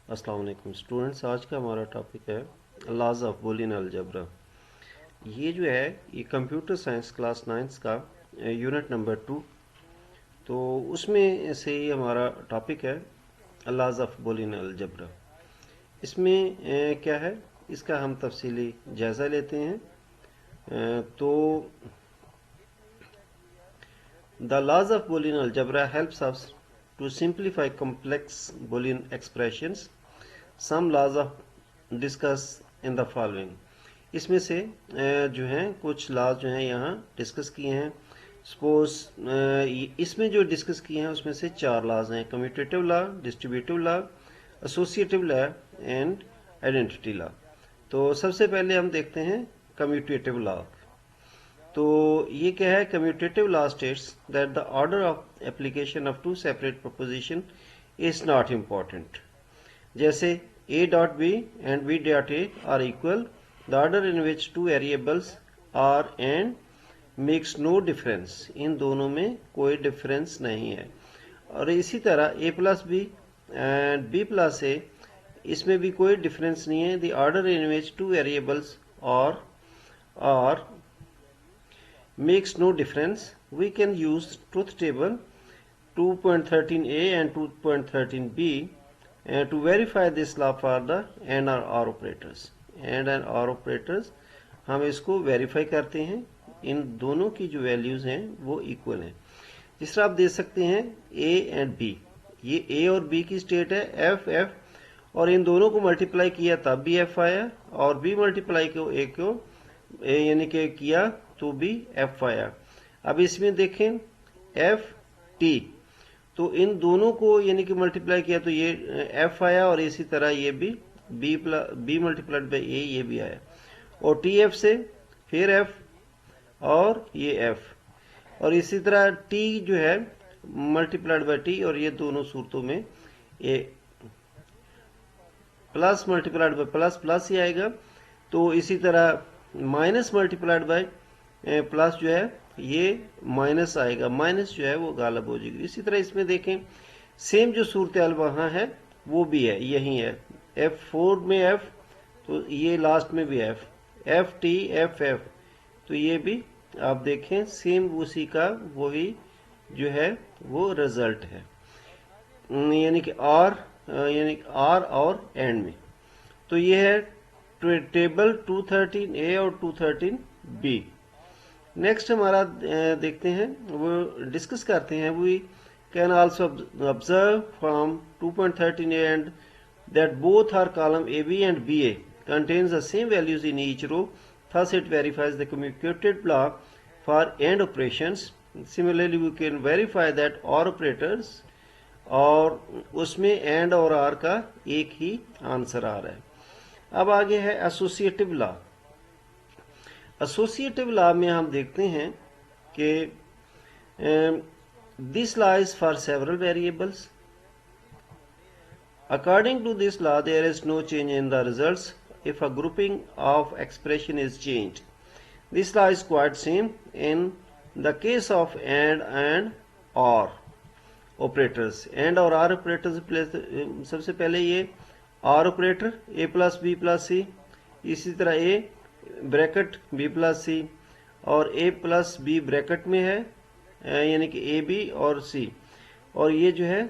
अस्सलाम वालेकुम स्टूडेंट्स। आज का हमारा टॉपिक है लॉज ऑफ बूलियन अलजेब्रा। ये जो है ये कंप्यूटर साइंस क्लास 9 का यूनिट नंबर 2। तो उसमें से ये हमारा टॉपिक है लॉज ऑफ बूलियन अलजेब्रा। इसमें क्या है, इसका हम तफसीली जायज़ा लेते हैं। तो the laws of Boolean algebra helps us to simplify complex Boolean expressions. Some laws of discuss in the following. इसमें से जो हैं कुछ लॉज जो हैं यहाँ डिस्कस किए हैं। सपोज इसमें जो डिस्कस किए हैं उसमें से 4 लॉज हैं: commutative law, distributive law, associative law and identity law. तो सबसे पहले हम देखते हैं कम्यूटेटिव लॉ। तो ये क्या है? Commutative law states that the order of application of two separate proposition is not important. जैसे a dot b and b dot a are equal, the order in which two variables are and makes no difference। इन दोनों में कोई difference नहीं है। और इसी तरह a plus b and b plus a, इसमें भी कोई डिफरेंस नहीं है। the order in which two variables are makes no difference। we can use truth table 2.13a and 2.13b to verify this law for the and or operators। and or operators हम इसको verify करते हैं। इन दोनों की जो values हैं वो equal हैं। जिस तरह आप देख सकते हैं a एंड b, ये a और b की स्टेट है f, और इन दोनों को मल्टीप्लाई किया तब भी f आया, और b मल्टीप्लाई को a को यानी कि किया तो भी f आया। अब इसमें देखें f t, तो इन दोनों को यानी कि मल्टीप्लाई किया तो ये f आया, और इसी तरह ये भी b मल्टीप्लाइड बाई a ये भी आया, और टी एफ से फिर f और ये f, और इसी तरह t जो है मल्टीप्लाइड बाई t, और ये दोनों सूरतों में ये plus multiplied by plus plus ही आएगा। तो इसी तरह माइनस मल्टीप्लाइड बाई प्लस जो है ये माइनस आएगा, माइनस जो है वो गालब हो जाएगी। इसी तरह इसमें देखें सेम जो सूरत हाल वहाँ है वो भी है, यही है f4 में f, तो ये लास्ट में भी f, ft f, तो ये भी आप देखें सेम उसी का वही जो है वो रिजल्ट है, यानी कि r और एंड में। तो ये है टेबल 213a और 213b। नेक्स्ट हमारा देखते हैं, वो डिस्कस करते हैं। We can also observe from 2.13a and that both are column A B and B A contains the same values in each row, thus it verifies the commutative law for AND operations. Similarly we can verify that or operators, और उसमें and और are का एक ही answer आ रहा है। अब आगे है एसोसिएटिव लॉ। एसोसिएटिव लॉ में हम देखते हैं कि this law is for several variables. According to this law there is no change in the results if a grouping of expression is changed. This law is quite same in the case of and और operators. And और or operators, सबसे पहले ये or operator a plus B plus C, इसी तरह a bracket b plus C, और a plus b bracket में है यानी कि a b और c, और ये जो है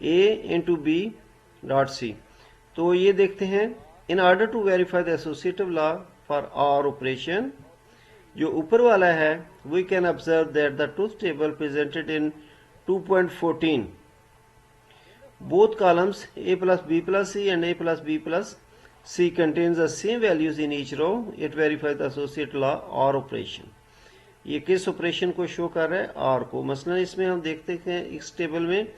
a into B dot C. तो ये देखते हैं in order to verify the associative law for or operation, जो ऊपर वाला है, we can observe that the truth table presented in 2.14 both columns a plus b plus c and a plus b plus c contains the same values in each row, it verifies the associate law or operation। ये किस operation को show कर रहा है? Are को। मसलन इसमें हम देखते हैं इस टेबल में,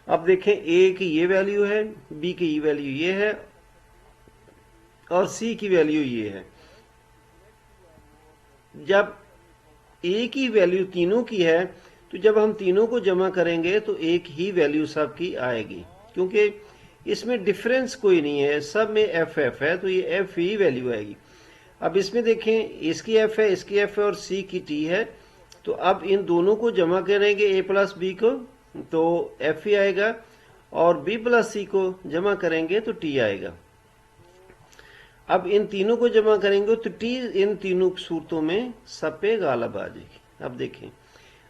अब देखें ए की ये वैल्यू है, बी की ये वैल्यू ये है, और सी की वैल्यू ये है। जब ए की वैल्यू तीनों की है, तो जब हम तीनों को जमा करेंगे तो एक ही वैल्यू सब की आएगी, क्योंकि इसमें डिफरेंस कोई नहीं है, सब में एफ है, तो ये एफ ही वैल्यू आएगी। अब इसमें देखें इसकी एफ है, इसकी एफ है, और सी की टी है। तो अब इन दोनों को जमा करेंगे a प्लस बी को, तो एफ ही आएगा, और b प्लस सी को जमा करेंगे तो t आएगा। अब इन तीनों को जमा करेंगे तो t इन तीनों सूरतों में सब पे गालिब आ जाएगी। अब देखें,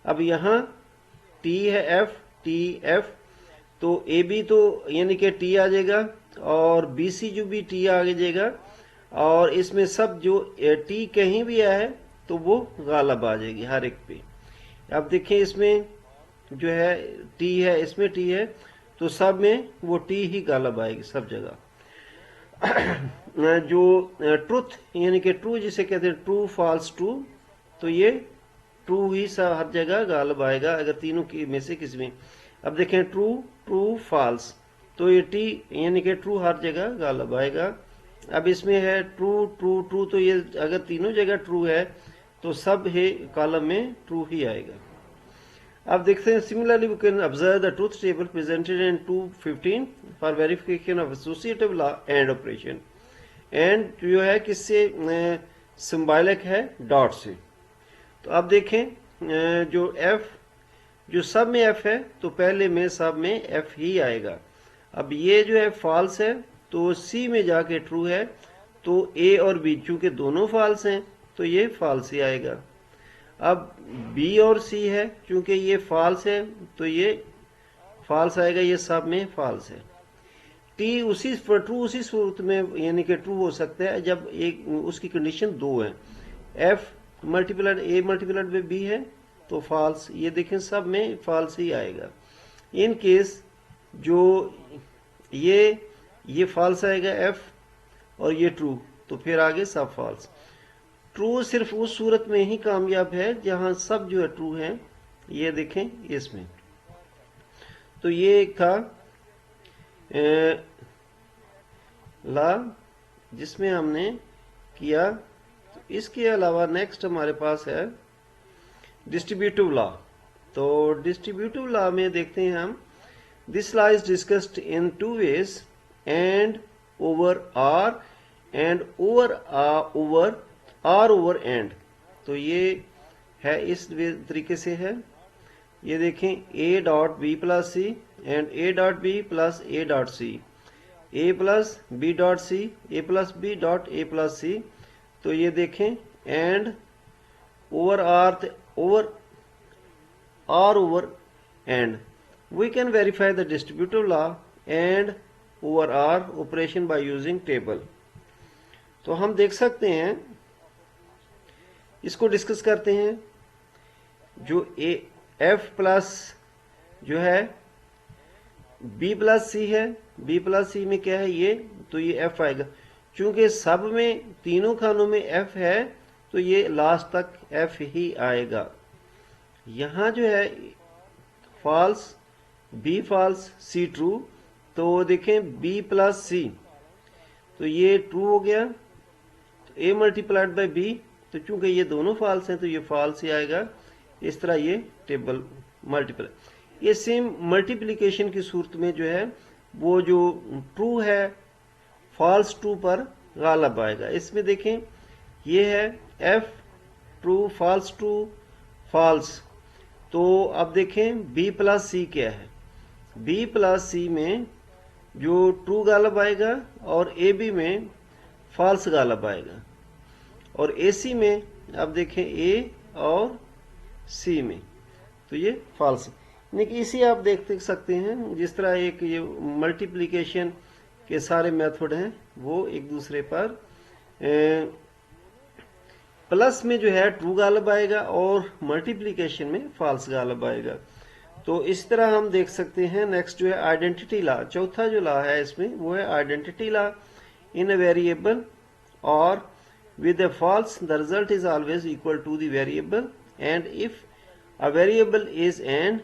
अब यहाँ t है f, t f, तो ए बी तो यानी कि टी आ जाएगा और बी सी जो भी टी आ जाएगा, और इसमें सब जो टी कहीं भी आया है तो वो गालिब आ जाएगी हर एक पे। अब देखें, इसमें जो है टी है, इसमें टी है, तो सब में वो टी ही गालिब आएगी सब जगह। जो ट्रुथ यानी कि ट्रू जिसे कहते हैं, ट्रू फॉल्स ट्रू, तो ये ट्रू ही सब हर जगह गालिब आएगा अगर तीनों की में से किसी में। अब देखें, ट्रू ट्रू फॉल्स, तो ये टी यानी कि ट्रू हर जगह गालिब आएगा। अब इसमें है ट्रू ट्रू ट्रू, तो ये अगर तीनों जगह ट्रू है तो सब है कॉलम में ट्रू ही आएगा। अब देखते हैं, similarly we can observe the truth table presented in 215 for verification of associative law and operation. And जो है किससे सिंबॉलिक है, डॉट से। तो अब देखें, जो एफ जो सब में एफ है तो पहले में सब में एफ ही आएगा। अब ये जो है फॉल्स है तो सी में जाके ट्रू है, तो ए और बी चूंकि दोनों फॉल्स हैं तो ये फॉल्स ही आएगा। अब बी और सी है, चूंकि ये फॉल्स है तो ये फॉल्स आएगा, ये सब में फॉल्स है। टी उसी ट्रू उसी सूरत में यानी कि ट्रू हो सकता है जब एक उसकी कंडीशन दो है, एफ मल्टीप्लाइड ए मल्टीप्लाइड में बी है तो फॉल्स, ये देखें सब में फॉल्स ही आएगा। इन केस जो ये फॉल्स आएगा एफ और ये ट्रू, तो फिर आगे सब फॉल्स। ट्रू सिर्फ उस सूरत में ही कामयाब है जहां सब जो है ट्रू है, ये देखें इसमें। तो ये एक था लॉ जिसमें हमने किया। तो इसके अलावा नेक्स्ट हमारे पास है डिस्ट्रीब्यूटिव लॉ। तो डिस्ट्रीब्यूटिव लॉ में देखते हैं हम, this law is discussed in two ways, and over or and over or over and. तो ये है इस तरीके से है, ये देखें, A dot B plus C and A dot B plus A dot C, A plus B dot C, A plus B dot A plus C. तो ये देखें, and over or over and. We can verify the distributive law and over or operation by using table. तो हम देख सकते हैं, इसको discuss करते हैं। जो ए एफ प्लस जो है बी प्लस सी है, बी प्लस सी में क्या है ये, तो ये एफ आएगा। चूंकि सब में तीनों खानों में एफ है तो ये लास्ट तक एफ ही आएगा। यहां जो है false, B false C true, तो देखें बी प्लस सी, तो ये ट्रू हो गया। तो ए मल्टीप्लाइड बाय बी, तो चूंकि ये दोनों फॉल्स हैं तो ये फॉल्स ही आएगा। इस तरह ये टेबल मल्टीप्लाई, ये सेम मल्टीप्लिकेशन की सूरत में जो है वो जो ट्रू है फॉल्स ट्रू पर गालिब आएगा। इसमें देखें, ये है F true false true false. तो अब देखें बी प्लस सी क्या है, बी प्लस सी में जो ट्रू गालिब आएगा और ए बी में फॉल्स गालिब आएगा, और ए सी में अब देखें ए और सी में तो ये फॉल्स। यानी कि इसी आप देख सकते हैं, जिस तरह एक ये मल्टीप्लिकेशन के सारे मेथड हैं वो एक दूसरे पर प्लस में जो है ट्रू गालिब आएगा और मल्टीप्लिकेशन में फॉल्स गालिब आएगा। तो इस तरह हम देख सकते हैं। नेक्स्ट जो है आइडेंटिटी लॉ, चौथा जो लॉ है इसमें वो है identity law. In a variable और with a false the result is always equal to the variable, and if a variable is and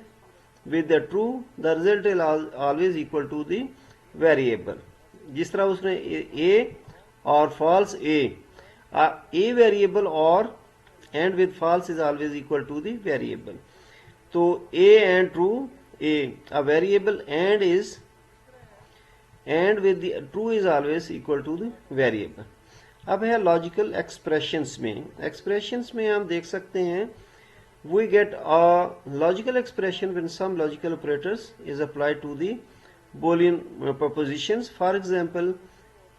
with the true the result is always equal to the variable। जिस तरह उसने a और false a variable और and with false is always equal to the variable। तो a and true, a variable and is and with the true is always equal to the variable। अब है logical expressions में। Expressions में हम देख सकते हैं, we get a logical expression when some logical operators is applied to the Boolean propositions. For example,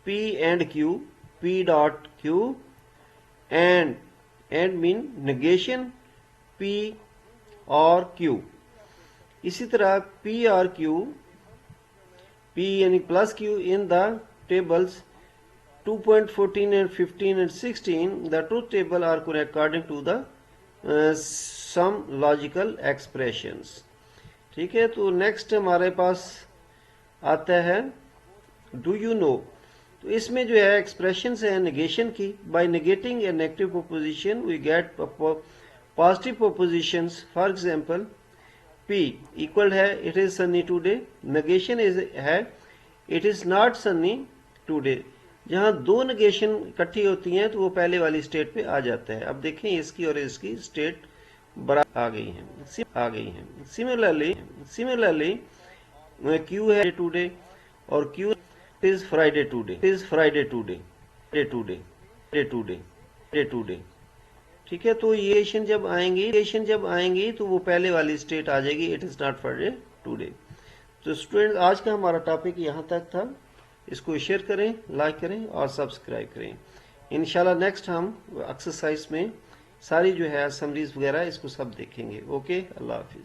P and Q, P dot Q, and mean negation P और Q. इसी तरह P और Q, P यानी plus Q in the tables 2.14 and 15 and 16, the truth table are correct according to the some logical expressions. ठीक है, तो next हमारे पास आता है डू यू नो. तो इसमें जो है एक्सप्रेशन है नेगेशन की. By negating a negative proposition we get positive propositions. For example P equal है it is sunny today. Negation है it is not sunny today. जहां दो नेगेशन इकट्ठी होती हैं तो वो पहले वाली स्टेट पे आ जाता है. अब देखें इसकी और इसकी स्टेट बराबर आ गई हैं. सिमिलरली Q है टुडे और Q इज फ्राइडे टुडे. ठीक है, तो ये जब आएंगी तो वो पहले वाली स्टेट आ जाएगी it is not Friday today. तो स्टूडेंट आज का हमारा टॉपिक यहाँ तक था. इसको शेयर करें, लाइक करें और सब्सक्राइब करें. इंशाल्लाह नेक्स्ट हम एक्सरसाइज में सारी जो है समरीज वगैरह इसको सब देखेंगे. ओके, अल्लाह हाफिज.